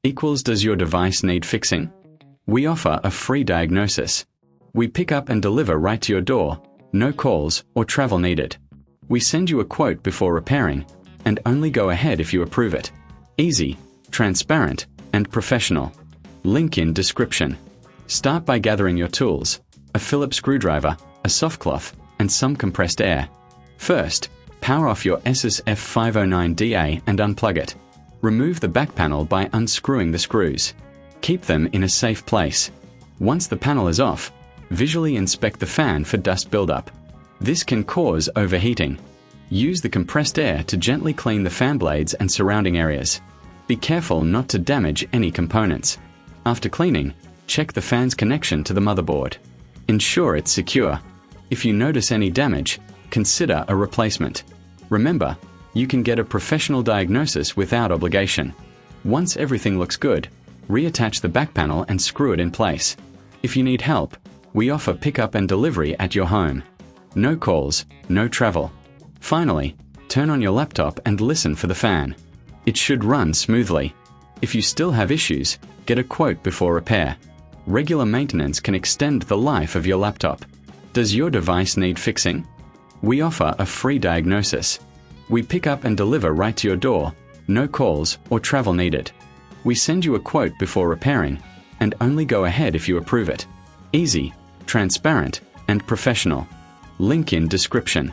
equals does your device need fixing? We offer a free diagnosis. We pick up and deliver right to your door, no calls or travel needed. We send you a quote before repairing, and only go ahead if you approve it. Easy, transparent, and professional. Link in description. Start by gathering your tools, a Phillips screwdriver, a soft cloth, and some compressed air. First, power off your Asus F509DA and unplug it. Remove the back panel by unscrewing the screws. Keep them in a safe place. Once the panel is off, visually inspect the fan for dust buildup. This can cause overheating. Use the compressed air to gently clean the fan blades and surrounding areas. Be careful not to damage any components. After cleaning, check the fan's connection to the motherboard. Ensure it's secure. If you notice any damage, consider a replacement. Remember, you can get a professional diagnosis without obligation. Once everything looks good, reattach the back panel and screw it in place. If you need help, we offer pickup and delivery at your home. No calls, no travel. Finally, turn on your laptop and listen for the fan. It should run smoothly. If you still have issues, get a quote before repair. Regular maintenance can extend the life of your laptop. Does your device need fixing? We offer a free diagnosis. We pick up and deliver right to your door, no calls or travel needed. We send you a quote before repairing, and only go ahead if you approve it. Easy, transparent, and professional. Link in description.